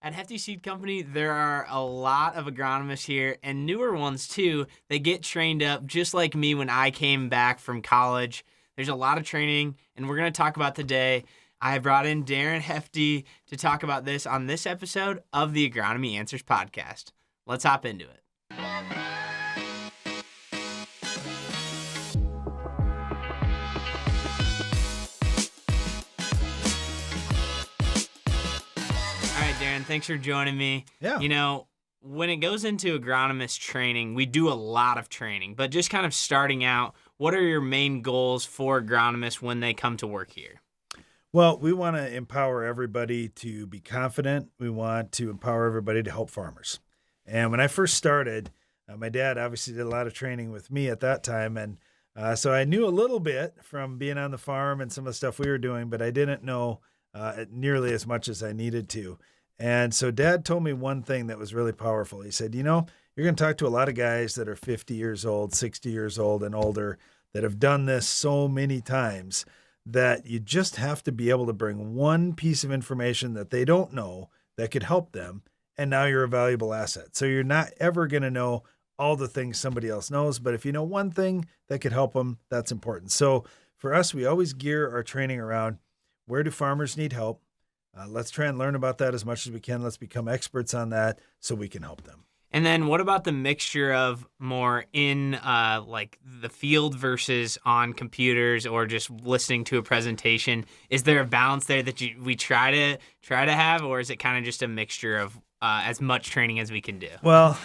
At Hefty Seed Company, there are a lot of agronomists here and newer ones too. They get trained up just like me when I came back from college. There's a lot of training, and we're going to talk about today. I brought in Darren Hefty to talk about this on this episode of the Agronomy Answers podcast. Let's hop into it. All right, Darren, thanks for joining me. Yeah. You know, when it goes into agronomist training, we do a lot of training, but just kind of starting out, what are your main goals for agronomists when they come to work here? Well, we want to empower everybody to be confident. We want to empower everybody to help farmers. And when I first started, my dad obviously did a lot of training with me at that time. And so I knew a little bit from being on the farm and some of the stuff we were doing, but I didn't know nearly as much as I needed to. And so Dad told me one thing that was really powerful. He said, you're going to talk to a lot of guys that are 50 years old, 60 years old and older that have done this so many times that you just have to be able to bring one piece of information that they don't know that could help them. And now you're a valuable asset. So you're not ever going to know all the things somebody else knows, but if you know one thing that could help them, that's important. So for us, we always gear our training around where do farmers need help? Let's try and learn about that as much as we can. Let's become experts on that so we can help them. And then what about the mixture of more in like the field versus on computers or just listening to a presentation? Is there a balance there that we try to have, or is it kind of just a mixture of as much training as we can do? Well,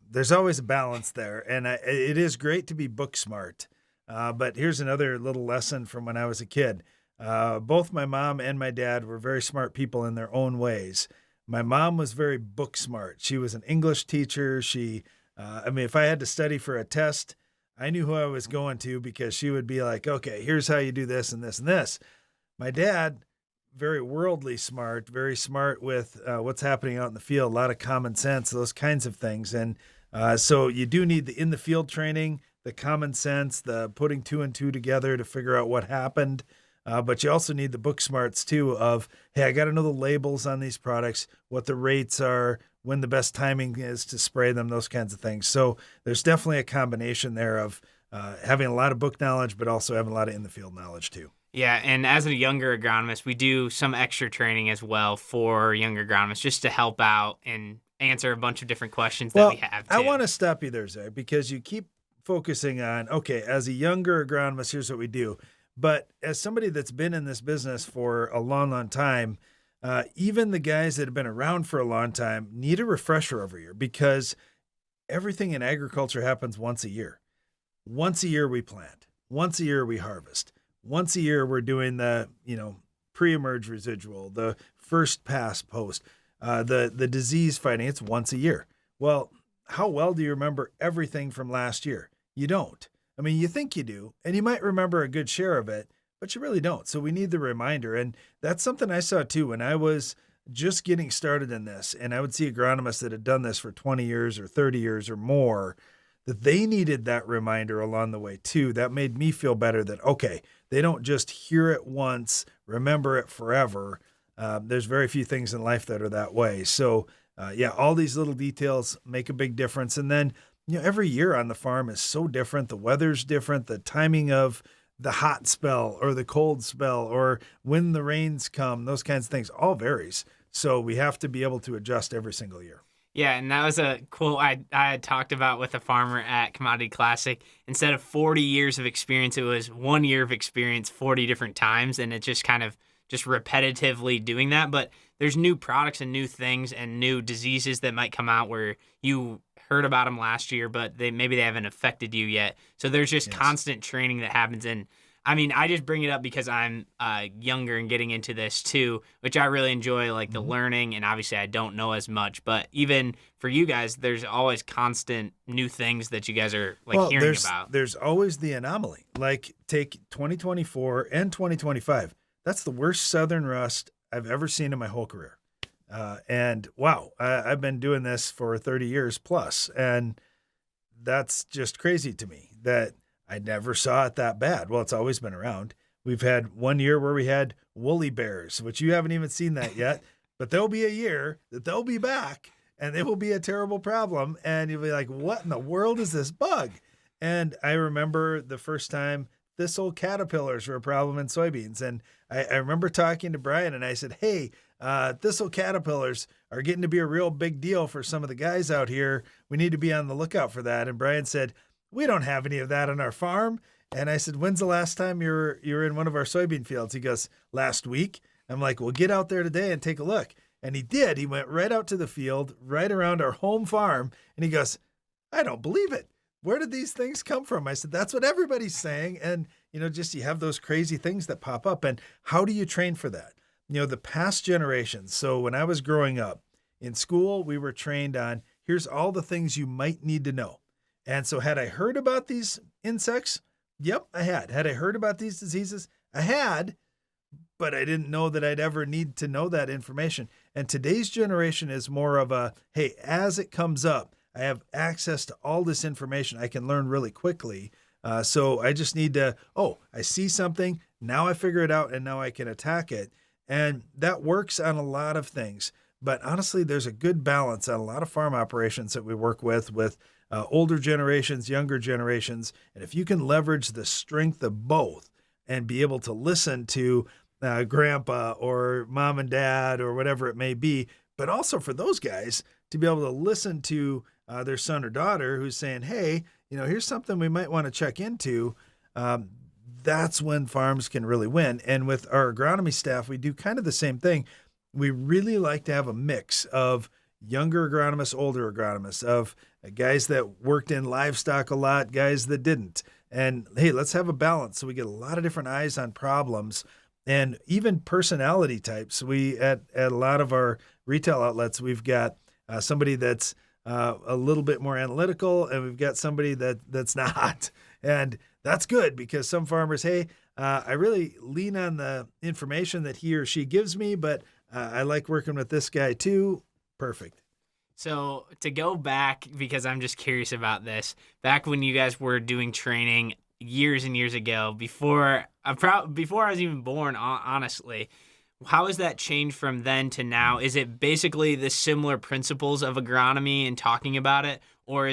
there's always a balance there, and it is great to be book smart. But here's another little lesson from when I was a kid. Both my mom and my dad were very smart people in their own ways. My mom was very book smart. She was an English teacher. If I had to study for a test, I knew who I was going to because she would be like, okay, here's how you do this and this and this. My dad, very worldly smart, very smart with what's happening out in the field, a lot of common sense, those kinds of things. And so you do need the in the field training, the common sense, the putting two and two together to figure out what happened. But you also need the book smarts too of, hey, I got to know the labels on these products, what the rates are, when the best timing is to spray them, those kinds of things. So there's definitely a combination there of having a lot of book knowledge, but also having a lot of in-the-field knowledge too. Yeah, and as a younger agronomist, we do some extra training as well for younger agronomists just to help out and answer a bunch of different questions that we have too. I want to stop you there, Zach, because you keep focusing on, okay, as a younger agronomist, here's what we do. But as somebody that's been in this business for a long, long time, even the guys that have been around for a long time need a refresher every year because everything in agriculture happens once a year. Once a year we plant. Once a year we harvest. Once a year we're doing the, pre-emerge residual, the first pass post, the disease fighting. It's once a year. Well, how well do you remember everything from last year? You don't. I mean, you think you do, and you might remember a good share of it, but you really don't. So we need the reminder. And that's something I saw too when I was just getting started in this. And I would see agronomists that had done this for 20 years or 30 years or more, that they needed that reminder along the way too. That made me feel better that, okay, they don't just hear it once, remember it forever. There's very few things in life that are that way. So all these little details make a big difference. And then every year on the farm is so different. The weather's different. The timing of the hot spell or the cold spell or when the rains come, those kinds of things all varies. So we have to be able to adjust every single year. Yeah, and that was a quote I had talked about with a farmer at Commodity Classic. Instead of 40 years of experience, it was 1 year of experience 40 different times, and it just kind of just repetitively doing that. But there's new products and new things and new diseases that might come out where you heard about them last year, but maybe they haven't affected you yet. So there's just constant training that happens. And I mean, I just bring it up because I'm younger and getting into this too, which I really enjoy, like the learning. And obviously I don't know as much, but even for you guys, there's always constant new things that you guys are hearing about. There's always the anomaly. Like take 2024 and 2025. That's the worst southern rust I've ever seen in my whole career. And wow, I've been doing this for 30 years plus. And that's just crazy to me that I never saw it that bad. Well, it's always been around. We've had 1 year where we had woolly bears, which you haven't even seen that yet. but there'll be a year that they'll be back and it will be a terrible problem. And you'll be like, what in the world is this bug? And I remember the first time thistle caterpillars were a problem in soybeans. And I remember talking to Brian and I said, hey, thistle caterpillars are getting to be a real big deal for some of the guys out here. We need to be on the lookout for that. And Brian said, we don't have any of that on our farm. And I said, when's the last time you were in one of our soybean fields? He goes, last week. I'm like, well, get out there today and take a look. And he did. He went right out to the field, right around our home farm. And he goes, I don't believe it. Where did these things come from? I said, that's what everybody's saying. And, just you have those crazy things that pop up. And how do you train for that? The past generations. So when I was growing up in school, we were trained on here's all the things you might need to know. And so had I heard about these insects? Yep, I had. Had I heard about these diseases? I had, but I didn't know that I'd ever need to know that information. And today's generation is more of a, hey, as it comes up, I have access to all this information. I can learn really quickly. So I just need to, I see something. Now I figure it out and now I can attack it. And that works on a lot of things. But honestly, there's a good balance on a lot of farm operations that we work with older generations, younger generations. And if you can leverage the strength of both and be able to listen to grandpa or mom and dad or whatever it may be, but also for those guys to be able to listen to their son or daughter who's saying, hey, here's something we might want to check into. That's when farms can really win. And with our agronomy staff, we do kind of the same thing. We really like to have a mix of younger agronomists, older agronomists, of guys that worked in livestock a lot, guys that didn't. And hey, let's have a balance so we get a lot of different eyes on problems and even personality types. We at a lot of our retail outlets, we've got somebody that's a little bit more analytical, and we've got somebody that's not. And that's good because some farmers, hey, I really lean on the information that he or she gives me, but I like working with this guy too. Perfect. So to go back, because I'm just curious about this, back when you guys were doing training years and years ago, before I was even born, honestly, how has that changed from then to now? Is it basically the similar principles of agronomy and talking about it, or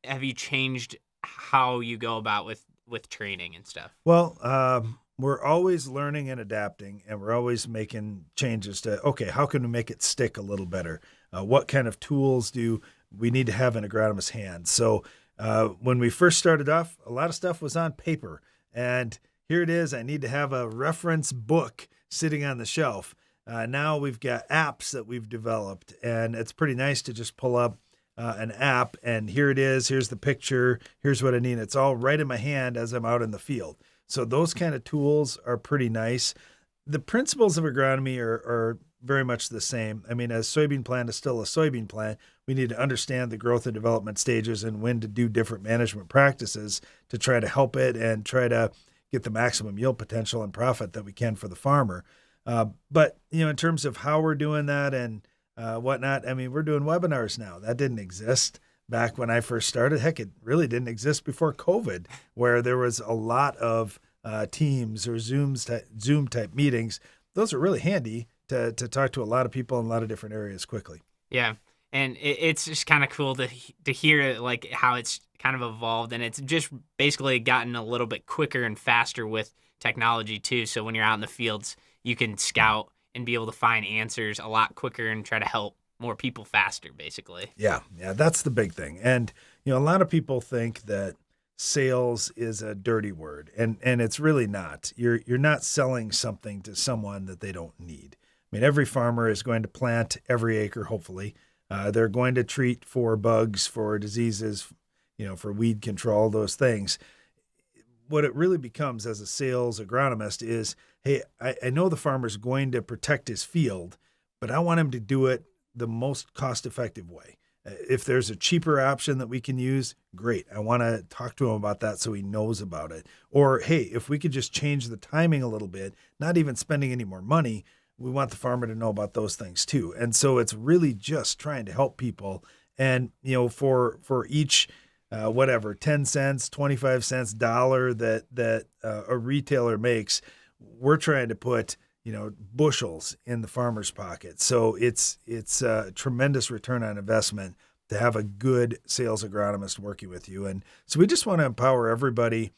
have you changed how you go about with training and stuff? Well, we're always learning and adapting, and we're always making changes to, okay, how can we make it stick a little better? What kind of tools do we need to have in agronomist's hands? So when we first started off, a lot of stuff was on paper, and here it is. I need to have a reference book sitting on the shelf. Now we've got apps that we've developed, and it's pretty nice to just pull up an app, and here it is. Here's the picture. Here's what I need. It's all right in my hand as I'm out in the field. So those kind of tools are pretty nice. The principles of agronomy are very much the same. I mean, a soybean plant is still a soybean plant. We need to understand the growth and development stages and when to do different management practices to try to help it and try to get the maximum yield potential and profit that we can for the farmer. But, in terms of how we're doing that and whatnot, I mean, we're doing webinars now. That didn't exist back when I first started. Heck, it really didn't exist before COVID, where there was a lot of Teams or Zoom type meetings. Those are really handy to talk to a lot of people in a lot of different areas quickly. Yeah. And it's just kind of cool to hear like how it's kind of evolved, and it's just basically gotten a little bit quicker and faster with technology too. So when you're out in the fields, you can scout and be able to find answers a lot quicker and try to help more people faster, basically. Yeah, that's the big thing. And a lot of people think that sales is a dirty word, and it's really not. You're not selling something to someone that they don't need. I mean, every farmer is going to plant every acre, hopefully. They're going to treat for bugs, for diseases, for weed control, those things. What it really becomes as a sales agronomist is, hey, I know the farmer's going to protect his field, but I want him to do it the most cost-effective way. If there's a cheaper option that we can use, great. I want to talk to him about that so he knows about it. Or, hey, if we could just change the timing a little bit, not even spending any more money, we want the farmer to know about those things too. And so it's really just trying to help people. And, for each, 10 cents, 25 cents, dollar that a retailer makes, we're trying to put, bushels in the farmer's pocket. So it's a tremendous return on investment to have a good sales agronomist working with you. And so we just want to empower everybody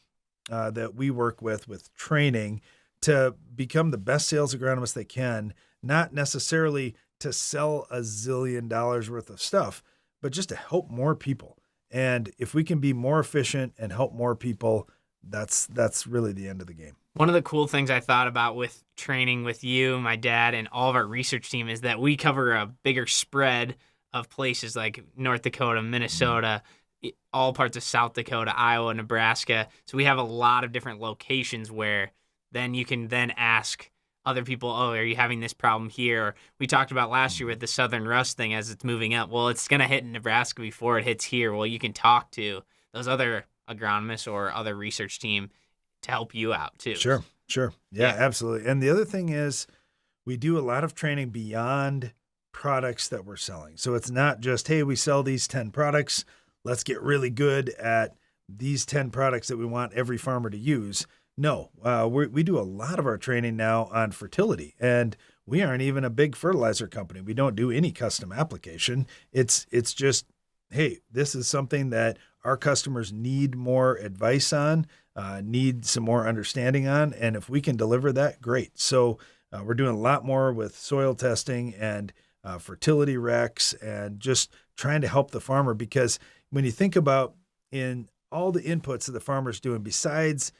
that we work with training to become the best sales agronomist they can, not necessarily to sell a zillion dollars worth of stuff, but just to help more people. And if we can be more efficient and help more people, that's really the end of the game. One of the cool things I thought about with training with you, my dad, and all of our research team is that we cover a bigger spread of places like North Dakota, Minnesota, all parts of South Dakota, Iowa, Nebraska. So we have a lot of different locations where then you can then ask other people, oh, are you having this problem here? Or we talked about last year with the Southern Rust thing as it's moving up. Well, it's going to hit in Nebraska before it hits here. Well, you can talk to those other agronomists or other research team to help you out too. Sure. Yeah, absolutely. And the other thing is we do a lot of training beyond products that we're selling. So it's not just, hey, we sell these 10 products. Let's get really good at these 10 products that we want every farmer to use. No, we do a lot of our training now on fertility, and we aren't even a big fertilizer company. We don't do any custom application. It's just, hey, this is something that our customers need more advice on, need some more understanding on, and if we can deliver that, great. So we're doing a lot more with soil testing and fertility recs and just trying to help the farmer, because when you think about in all the inputs that the farmer's doing besides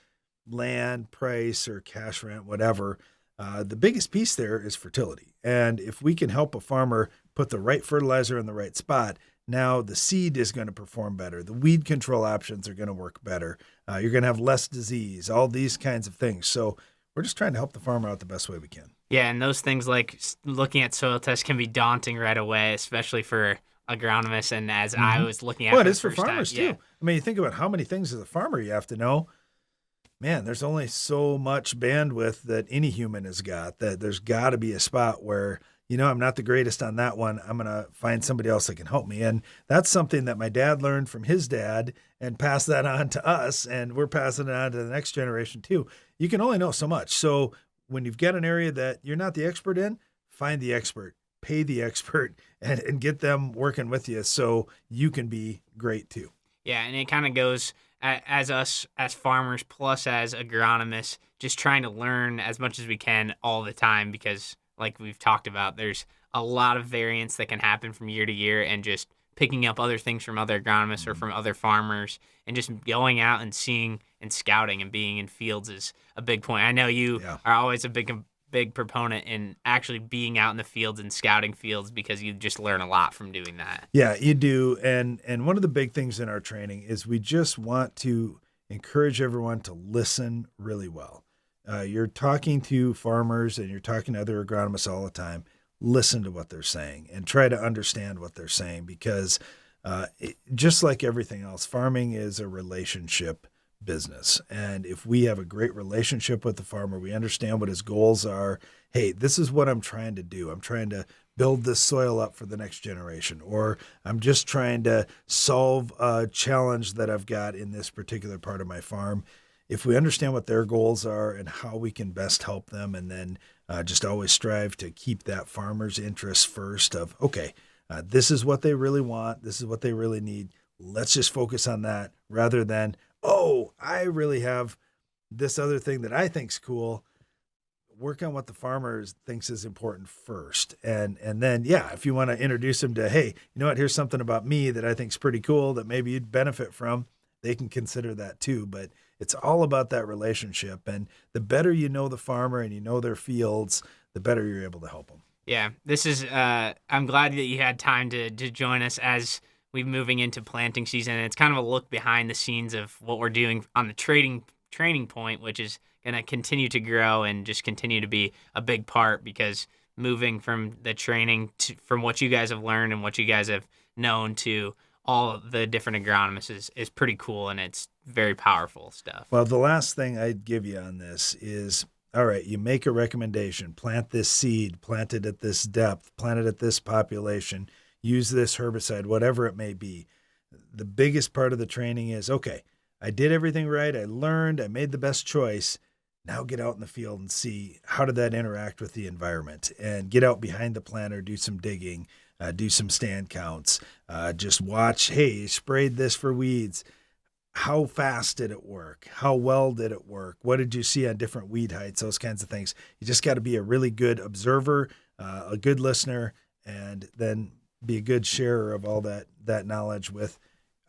land price or cash rent, whatever, the biggest piece there is fertility. And if we can help a farmer put the right fertilizer in the right spot, now the seed is going to perform better. The weed control options are going to work better. You're going to have less disease, all these kinds of things. So we're just trying to help the farmer out the best way we can. Yeah, and those things like looking at soil tests can be daunting right away, especially for agronomists. And as I was looking at it is for farmers too. I mean, you think about how many things as a farmer you have to know. Man, there's only so much bandwidth that any human has got, that there's got to be a spot where, I'm not the greatest on that one. I'm going to find somebody else that can help me. And that's something that my dad learned from his dad and passed that on to us. And we're passing it on to the next generation too. You can only know so much. So when you've got an area that you're not the expert in, find the expert, pay the expert, and get them working with you so you can be great too. Yeah, and it kind of goes as us as farmers plus as agronomists, just trying to learn as much as we can all the time, because like we've talked about, there's a lot of variance that can happen from year to year, and just picking up other things from other agronomists or from other farmers and just going out and seeing and scouting and being in fields is a big point. I know you are always a big proponent in actually being out in the fields and scouting fields, because you just learn a lot from doing that. Yeah, you do. And one of the big things in our training is we just want to encourage everyone to listen really well. You're talking to farmers and you're talking to other agronomists all the time. Listen to what they're saying and try to understand what they're saying, because just like everything else, farming is a relationship business. And if we have a great relationship with the farmer, we understand what his goals are. Hey, this is what I'm trying to do. I'm trying to build this soil up for the next generation, or I'm just trying to solve a challenge that I've got in this particular part of my farm. If we understand what their goals are and how we can best help them, and then just always strive to keep that farmer's interest first of, okay, this is what they really want. This is what they really need. Let's just focus on that rather than, oh, I really have this other thing that I think's cool. Work on what the farmer thinks is important first. And then, if you want to introduce them to, hey, you know what, here's something about me that I think's pretty cool that maybe you'd benefit from, they can consider that too. But it's all about that relationship. And the better you know the farmer and you know their fields, the better you're able to help them. Yeah, this is, I'm glad that you had time to join us as we're moving into planting season. And it's kind of a look behind the scenes of what we're doing on the training point, which is going to continue to grow and just continue to be a big part, because moving from the training from what you guys have learned and what you guys have known to all the different agronomists is pretty cool, and it's very powerful stuff. Well, the last thing I'd give you on this is, all right, you make a recommendation, plant this seed, plant it at this depth, plant it at this population, use this herbicide, whatever it may be. The biggest part of the training is, okay, I did everything right. I learned, I made the best choice. Now get out in the field and see how did that interact with the environment, and get out behind the planter, do some digging, do some stand counts, just watch, hey, you sprayed this for weeds. How fast did it work? How well did it work? What did you see on different weed heights? Those kinds of things. You just got to be a really good observer, a good listener, and then be a good sharer of all that knowledge with,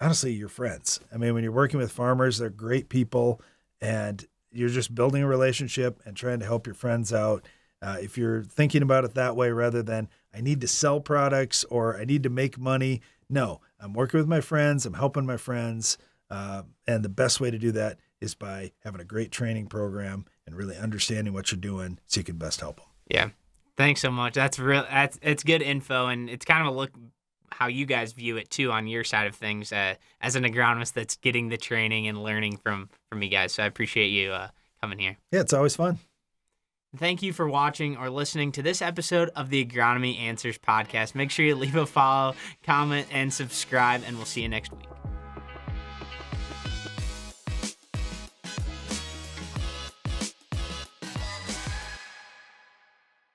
honestly, your friends. I mean, when you're working with farmers, they're great people, and you're just building a relationship and trying to help your friends out. If you're thinking about it that way rather than I need to sell products or I need to make money, no, I'm working with my friends. I'm helping my friends. And the best way to do that is by having a great training program and really understanding what you're doing so you can best help them. Yeah. Thanks so much. It's good info, and it's kind of a look how you guys view it too on your side of things as an agronomist that's getting the training and learning from you guys. So I appreciate you coming here. Yeah, it's always fun. Thank you for watching or listening to this episode of the Agronomy Answers podcast. Make sure you leave a follow, comment, and subscribe, and we'll see you next week.